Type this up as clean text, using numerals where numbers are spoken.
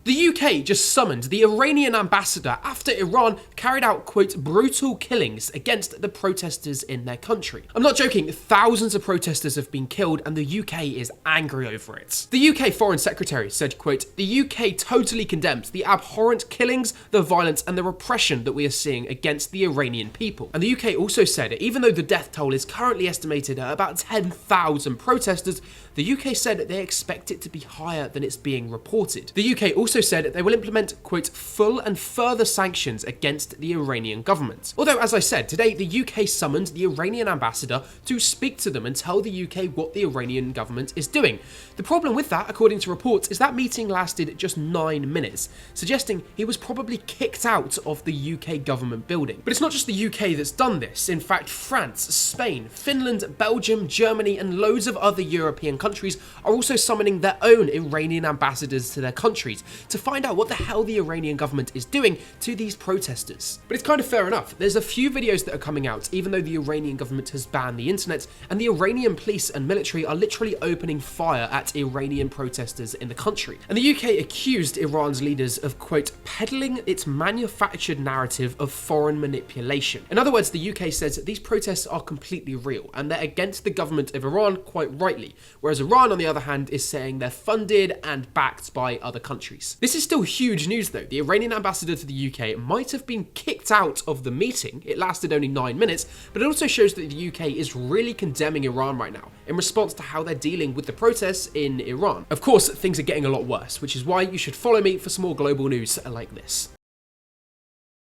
The UK just summoned the Iranian ambassador after Iran carried out, quote, brutal killings against the protesters in their country. I'm not joking, thousands of protesters have been killed and the UK is angry over it. The UK Foreign Secretary said, quote, the UK totally condemns the abhorrent killings, the violence and the repression that we are seeing against the Iranian people. And the UK also said, even though the death toll is currently estimated at about 10,000 protesters, the UK said they expect it to be higher than it's being reported. The UK also said they will implement, quote, full and further sanctions against the Iranian government. Although, as I said, today the UK summoned the Iranian ambassador to speak to them and tell the UK what the Iranian government is doing. The problem with that, according to reports, is that meeting lasted just 9 minutes, suggesting he was probably kicked out of the UK government building. But it's not just the UK that's done this. In fact, France, Spain, Finland, Belgium, Germany, and loads of other European countries are also summoning their own Iranian ambassadors to their countries to find out what the hell the Iranian government is doing to these protesters. But it's kind of fair enough. There's a few videos that are coming out, even though the Iranian government has banned the internet, and the Iranian police and military are literally opening fire at Iranian protesters in the country. And the UK accused Iran's leaders of, quote, peddling its manufactured narrative of foreign manipulation. In other words, the UK says that these protests are completely real and they're against the government of Iran, quite rightly, whereas Iran, on the other hand, is saying they're funded and backed by other countries. This is still huge news though. The Iranian ambassador to the UK might have been kicked out of the meeting. It lasted only 9 minutes, but it also shows that the UK is really condemning Iran right now in response to how they're dealing with the protests in Iran. Of course, things are getting a lot worse, which is why you should follow me for some more global news like this.